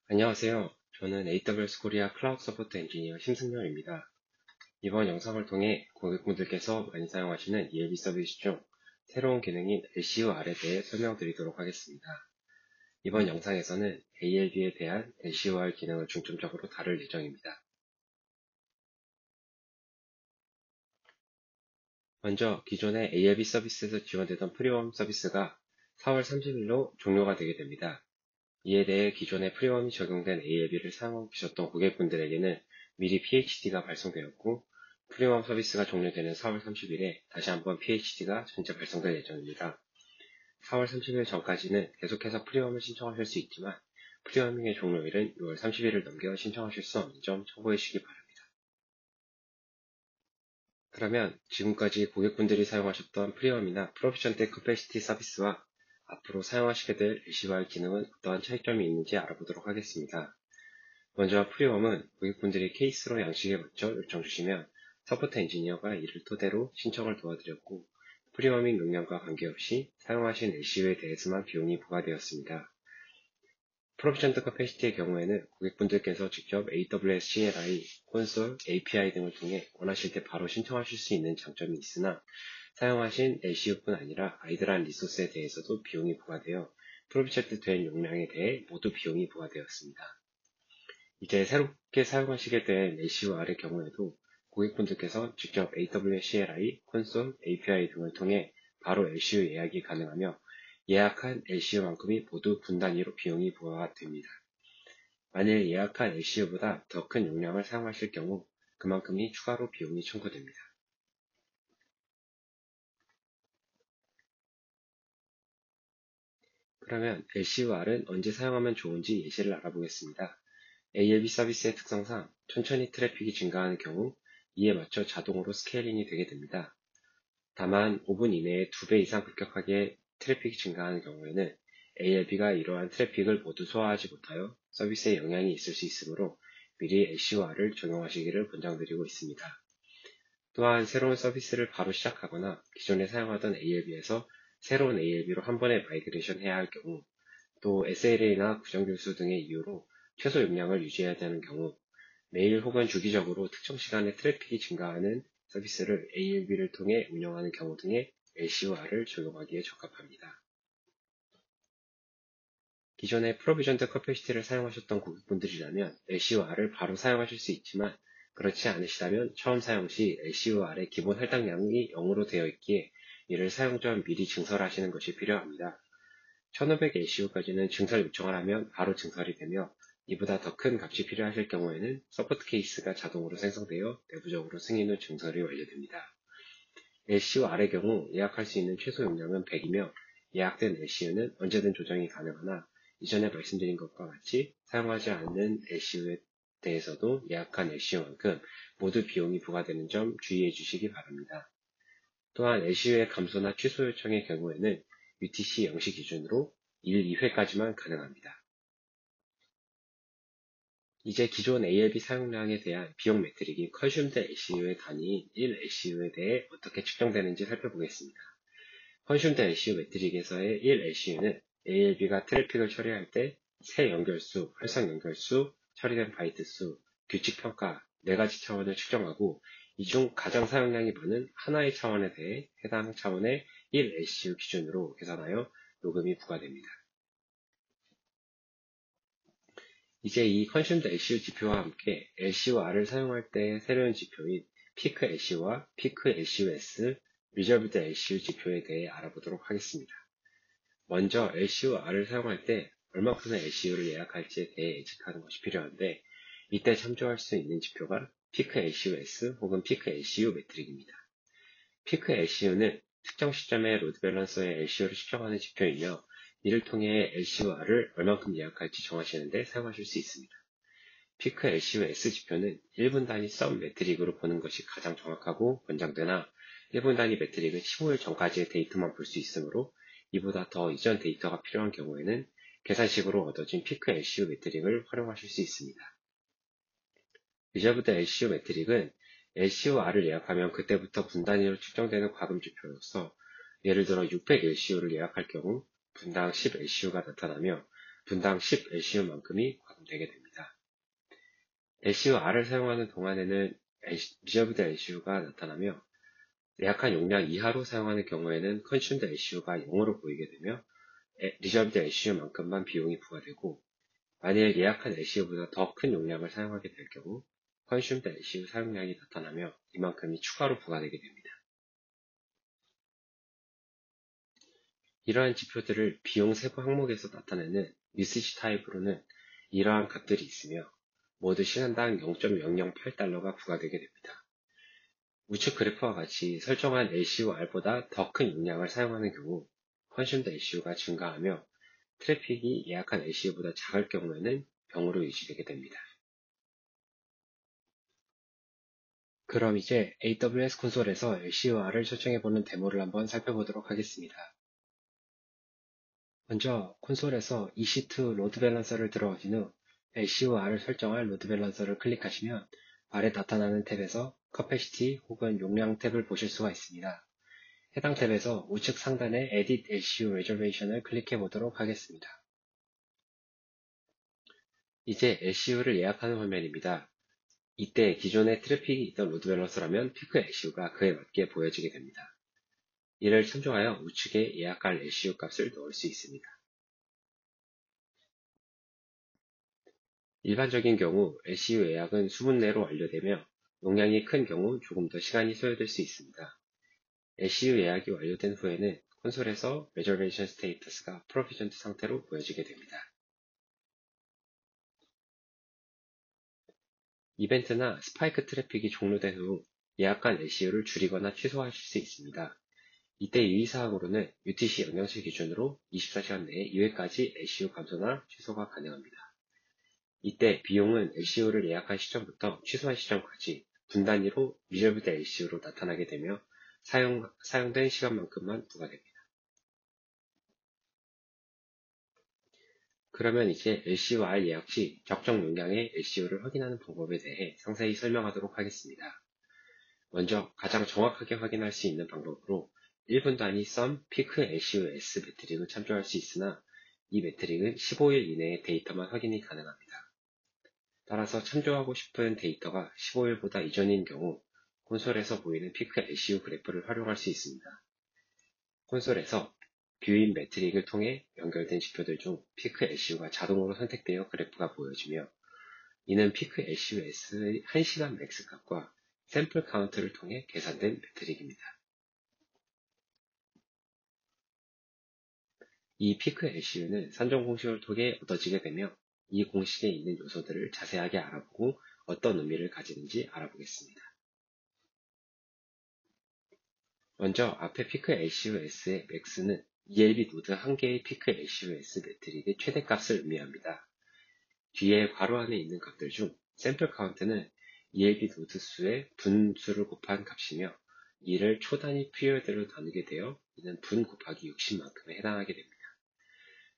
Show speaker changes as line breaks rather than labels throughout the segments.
안녕하세요. 저는 AWS 코리아 클라우드 서포트 엔지니어 심승열입니다. 이번 영상을 통해 고객분들께서 많이 사용하시는 ELB 서비스 중 새로운 기능인 LCUR에 대해 설명드리도록 하겠습니다. 이번 영상에서는 ALB에 대한 LCUR 기능을 중점적으로 다룰 예정입니다. 먼저 기존의 ALB 서비스에서 지원되던 프리웜 서비스가 4월 30일로 종료가 되게 됩니다. 이에 대해 기존의 프리웜이 적용된 ALB를 사용하고 계셨던 고객분들에게는 미리 PHD가 발송되었고, 프리웜 서비스가 종료되는 4월 30일에 다시 한번 PHD가 전체 발송될 예정입니다. 4월 30일 전까지는 계속해서 프리웜을 신청하실 수 있지만, 프리워밍의 종료일은 6월 30일을 넘겨 신청하실 수 없는 점 참고해 주시기 바랍니다. 그러면 지금까지 고객분들이 사용하셨던 프리웜이나 프로비전드 커패시티 서비스와 앞으로 사용하시게 될 LCUR 기능은 어떠한 차이점이 있는지 알아보도록 하겠습니다. 먼저 프리웜은 고객분들이 케이스로 양식에 맞춰 요청 주시면 서포트 엔지니어가 이를 토대로 신청을 도와드렸고, 프리워밍 용량과 관계없이 사용하신 LCU에 대해서만 비용이 부과되었습니다. 프로비전드 커패시티의 경우에는 고객분들께서 직접 AWS CLI, 콘솔, API 등을 통해 원하실 때 바로 신청하실 수 있는 장점이 있으나, 사용하신 LCU뿐 아니라 아이들한 리소스에 대해서도 비용이 부과되어 프로비전드 된 용량에 대해 모두 비용이 부과되었습니다. 이제 새롭게 사용하시게 된 LCUR의 경우에도 고객분들께서 직접 AWS CLI, 콘솔, API 등을 통해 바로 LCU 예약이 가능하며 예약한 LCU만큼이 모두 분 단위로 비용이 부과됩니다. 만일 예약한 LCU보다 더 큰 용량을 사용하실 경우 그만큼이 추가로 비용이 청구됩니다. 그러면 LCUR은 언제 사용하면 좋은지 예시를 알아보겠습니다. ALB 서비스의 특성상 천천히 트래픽이 증가하는 경우 이에 맞춰 자동으로 스케일링이 되게 됩니다. 다만 5분 이내에 2배 이상 급격하게 트래픽이 증가하는 경우에는 ALB가 이러한 트래픽을 모두 소화하지 못하여 서비스에 영향이 있을 수 있으므로 미리 LCUR을 적용하시기를 권장드리고 있습니다. 또한 새로운 서비스를 바로 시작하거나 기존에 사용하던 ALB에서 새로운 ALB로 한 번에 마이그레이션 해야 할 경우, 또 SLA나 구정교수 등의 이유로 최소 용량을 유지해야 되는 경우, 매일 혹은 주기적으로 특정 시간에 트래픽이 증가하는 서비스를 ALB를 통해 운영하는 경우 등의 LCUR을 적용하기에 적합합니다. 기존에 프로비전드 커패시티를 사용하셨던 고객분들이라면 LCUR을 바로 사용하실 수 있지만, 그렇지 않으시다면 처음 사용 시 LCUR의 기본 할당량이 0으로 되어 있기에 이를 사용 전 미리 증설하시는 것이 필요합니다. 1500 LCU까지는 증설 요청을 하면 바로 증설이 되며, 이보다 더 큰 값이 필요하실 경우에는 서포트 케이스가 자동으로 생성되어 내부적으로 승인 후 증설이 완료됩니다. LCUR의 경우 예약할 수 있는 최소 용량은 100이며 예약된 LCU는 언제든 조정이 가능하나, 이전에 말씀드린 것과 같이 사용하지 않는 LCU에 대해서도 예약한 LCU만큼 모두 비용이 부과되는 점 주의해 주시기 바랍니다. 또한 LCU의 감소나 취소 요청의 경우에는 UTC 0시 기준으로 1, 2회까지만 가능합니다. 이제 기존 ALB 사용량에 대한 비용 매트릭인 컨슘드 LCU의 단위인 1 LCU에 대해 어떻게 측정되는지 살펴보겠습니다. 컨슘드 LCU 매트릭에서의 1 LCU는 ALB가 트래픽을 처리할 때 새 연결수, 활성 연결수, 처리된 바이트 수, 규칙 평가 4가지 차원을 측정하고, 이 중 가장 사용량이 많은 하나의 차원에 대해 해당 차원의 1 LCU 기준으로 계산하여 요금이 부과됩니다. 이제 이 컨슘드 LCU 지표와 함께 LCUR을 사용할 때 새로운 지표인 피크 LCU와 피크 LCUS, 리저브드 LCU 지표에 대해 알아보도록 하겠습니다. 먼저 LCUR을 사용할 때 얼마큼의 LCU를 예약할지에 대해 예측하는 것이 필요한데, 이때 참조할 수 있는 지표가 피크 LCUS 혹은 피크 LCU 매트릭입니다. 피크 LCU는 특정 시점에 로드 밸런서의 LCU를 측정하는 지표이며, 이를 통해 LCUR을 얼만큼 예약할지 정하시는데 사용하실 수 있습니다. 피크 LCUS 지표는 1분 단위 썸 매트릭으로 보는 것이 가장 정확하고 권장되나, 1분 단위 매트릭은 15일 전까지의 데이터만 볼 수 있으므로 이보다 더 이전 데이터가 필요한 경우에는 계산식으로 얻어진 피크 LCU 매트릭을 활용하실 수 있습니다. 리저브드 LCU 매트릭은 LCUR을 예약하면 그때부터 분 단위로 측정되는 과금 지표로서, 예를 들어 600 LCU를 예약할 경우 분당 10 LCU가 나타나며, 분당 10 LCU만큼이 과금되게 됩니다. LCU-R을 사용하는 동안에는 리저브드 LCU가 나타나며 예약한 용량 이하로 사용하는 경우에는 컨슘드 LCU가 0으로 보이게 되며 리저브드 LCU만큼만 비용이 부과되고 만일 예약한 LCU보다 더 큰 용량을 사용하게 될 경우 컨슘드 LCU 사용량이 나타나며 이만큼이 추가로 부과되게 됩니다. 이러한 지표들을 비용 세부 항목에서 나타내는 유시지 타입으로는 이러한 값들이 있으며 모두 시간당 0.008달러가 부과되게 됩니다. 우측 그래프와 같이 설정한 LCU-R보다 더 큰 용량을 사용하는 경우 컨슘드 LCU가 증가하며 트래픽이 예약한 LCU보다 작을 경우에는 0으로 유지되게 됩니다. 그럼 이제 AWS 콘솔에서 LCU-R을 설정해보는 데모를 한번 살펴보도록 하겠습니다. 먼저 콘솔에서 EC2 로드 밸런서를 들어오신 후 LCU-R을 설정할 로드 밸런서를 클릭하시면 아래 나타나는 탭에서 Capacity 혹은 용량 탭을 보실 수가 있습니다. 해당 탭에서 우측 상단의 Edit LCU Reservation을 클릭해 보도록 하겠습니다. 이제 LCU를 예약하는 화면입니다. 이때 기존에 트래픽이 있던 로드 밸런서라면 피크 LCU가 그에 맞게 보여지게 됩니다. 이를 참조하여 우측에 예약할 LCU 값을 넣을 수 있습니다. 일반적인 경우 LCU 예약은 수분 내로 완료되며 용량이 큰 경우 조금 더 시간이 소요될 수 있습니다. LCU 예약이 완료된 후에는 콘솔에서 Reservation Status가 Provisioned 상태로 보여지게 됩니다. 이벤트나 스파이크 트래픽이 종료된 후 예약한 LCU를 줄이거나 취소하실 수 있습니다. 이때 유의사항으로는 UTC 영향실 기준으로 24시간 내에 2회까지 LCU 감소나 취소가 가능합니다. 이때 비용은 LCU를 예약한 시점부터 취소한 시점까지 분 단위로 Reserved LCU로 나타나게 되며 사용된 시간만큼만 부과됩니다. 그러면 이제 LCU-R 예약 시 적정 용량의 LCU를 확인하는 방법에 대해 상세히 설명하도록 하겠습니다. 먼저 가장 정확하게 확인할 수 있는 방법으로 1분 단위 썸 피크 LCU-S 매트릭을 참조할 수 있으나 이 매트릭은 15일 이내의 데이터만 확인이 가능합니다. 따라서 참조하고 싶은 데이터가 15일보다 이전인 경우 콘솔에서 보이는 피크 LCU 그래프를 활용할 수 있습니다. 콘솔에서 뷰인 매트릭을 통해 연결된 지표들 중 피크 LCU가 자동으로 선택되어 그래프가 보여지며 이는 피크 LCU-S의 1시간 맥스 값과 샘플 카운트를 통해 계산된 매트릭입니다. 이 피크 LCU는 산정 공식을 통해 얻어지게 되며 이 공식에 있는 요소들을 자세하게 알아보고 어떤 의미를 가지는지 알아보겠습니다. 먼저 앞에 피크 LCU-S의 맥스는 ELB 노드 한 개의 피크 LCU-S 매트릭의 최대값을 의미합니다. 뒤에 괄호 안에 있는 값들 중 샘플 카운트는 ELB 노드 수의 분수를 곱한 값이며 이를 초 단위 피리어드로 나누게 되어 이는 분 곱하기 60만큼에 해당하게 됩니다.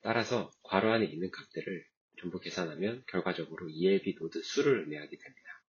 따라서 괄호 안에 있는 값들을 전부 계산하면 결과적으로 ELB 노드 수를 의미하게 됩니다.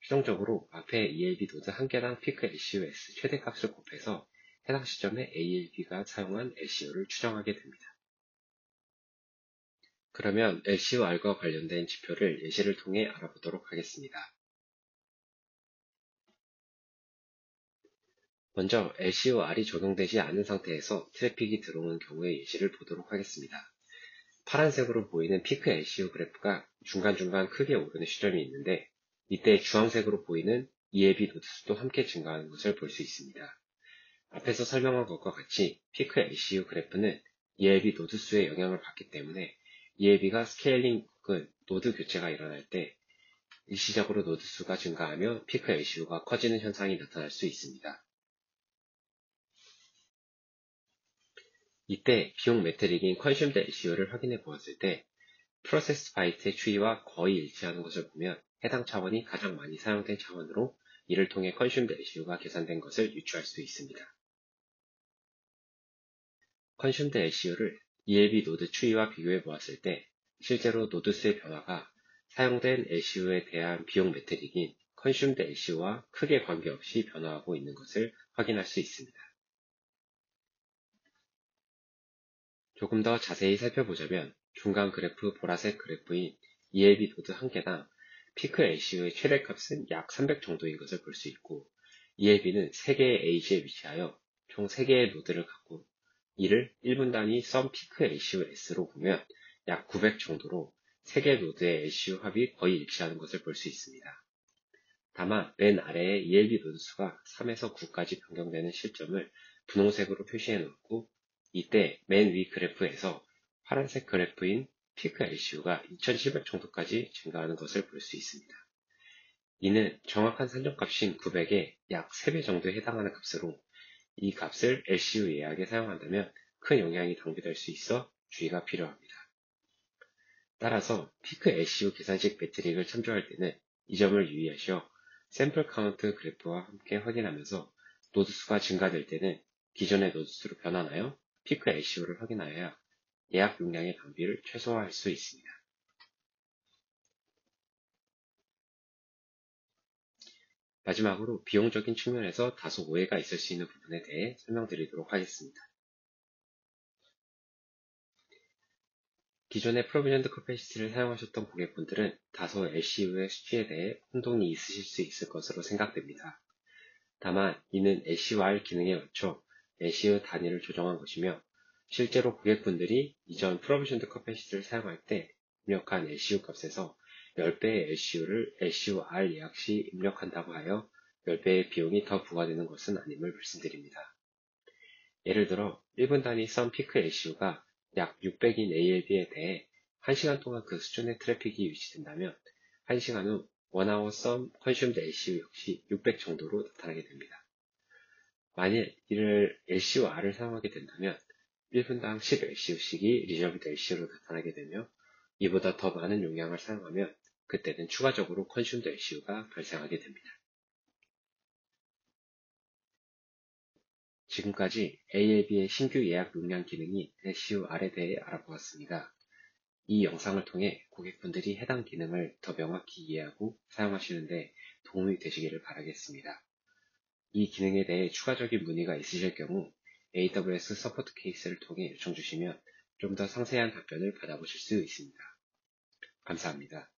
최종적으로 앞에 ELB 노드 한 개당 피크 LCU-S 최대값을 곱해서 해당 시점에 ALB가 사용한 LCU를 추정하게 됩니다. 그러면 LCU-R과 관련된 지표를 예시를 통해 알아보도록 하겠습니다. 먼저 LCU-R이 적용되지 않은 상태에서 트래픽이 들어오는 경우의 예시를 보도록 하겠습니다. 파란색으로 보이는 피크 LCU 그래프가 중간중간 크게 오르는 시점이 있는데 이때 주황색으로 보이는 ELB 노드 수도 함께 증가하는 것을 볼 수 있습니다. 앞에서 설명한 것과 같이 피크 LCU 그래프는 ELB 노드 수의 영향을 받기 때문에 ELB가 스케일링 혹은 노드 교체가 일어날 때 일시적으로 노드 수가 증가하며 피크 LCU가 커지는 현상이 나타날 수 있습니다. 이때 비용 매트릭인 컨슘드 LCU를 확인해 보았을 때 프로세스 바이트의 추이와 거의 일치하는 것을 보면 해당 차원이 가장 많이 사용된 차원으로 이를 통해 컨슘드 LCU가 계산된 것을 유추할 수 있습니다. 컨슘드 LCU를 ELB 노드 추이와 비교해 보았을 때 실제로 노드 수의 변화가 사용된 LCU에 대한 비용 매트릭인 컨슘드 LCU와 크게 관계없이 변화하고 있는 것을 확인할 수 있습니다. 조금 더 자세히 살펴보자면 중간 그래프 보라색 그래프인 ELB 노드 1개당 피크 LCU의 최대값은 약 300 정도인 것을 볼 수 있고, ELB는 3개의 에이지에 위치하여 총 3개의 노드를 갖고 이를 1분 단위 썸 피크 LCU S로 보면 약 900 정도로 3개 노드의 LCU 합이 거의 일치하는 것을 볼 수 있습니다. 다만 맨 아래의 ELB 노드 수가 3에서 9까지 변경되는 시점을 분홍색으로 표시해 놓았고, 이때 맨 위 그래프에서 파란색 그래프인 피크 LCU가 2700 정도까지 증가하는 것을 볼 수 있습니다. 이는 정확한 산정값인 900의 약 3배 정도에 해당하는 값으로, 이 값을 LCU 예약에 사용한다면 큰 용량이 낭비될 수 있어 주의가 필요합니다. 따라서 피크 LCU 계산식 매트릭을 참조할 때는 이 점을 유의하시어 샘플 카운트 그래프와 함께 확인하면서 노드 수가 증가될 때는 기존의 노드 수로 변환하여 피크 LCU를 확인하여야 예약 용량의 낭비를 최소화할 수 있습니다. 마지막으로 비용적인 측면에서 다소 오해가 있을 수 있는 부분에 대해 설명드리도록 하겠습니다. 기존의 프로비전드 커패시티를 사용하셨던 고객분들은 다소 LCU의 수치에 대해 혼동이 있으실 수 있을 것으로 생각됩니다. 다만 이는 LCUR 기능에 맞춰 LCU 단위를 조정한 것이며, 실제로 고객분들이 이전 프로비전드 커패시티를 사용할 때 입력한 LCU 값에서 10배의 LCU를 LCUR 예약 시 입력한다고 하여 10배의 비용이 더 부과되는 것은 아님을 말씀드립니다. 예를 들어 1분 단위 썸 피크 LCU가 약 600인 ALB에 대해 1시간 동안 그 수준의 트래픽이 유지된다면 1시간 후 1hour 썸 컨슘드 LCU 역시 600 정도로 나타나게 됩니다. 만일 이를 LCUR을 사용하게 된다면 1분당 10 LCU씩이 리저브드 LCU로 나타나게 되며, 이보다 더 많은 용량을 사용하면 그때는 추가적으로 컨슘드 LCU가 발생하게 됩니다. 지금까지 ALB의 신규 예약 용량 기능인 LCUR에 대해 알아보았습니다. 이 영상을 통해 고객분들이 해당 기능을 더 명확히 이해하고 사용하시는데 도움이 되시기를 바라겠습니다. 이 기능에 대해 추가적인 문의가 있으실 경우 AWS 서포트 케이스를 통해 요청 주시면 좀 더 상세한 답변을 받아보실 수 있습니다. 감사합니다.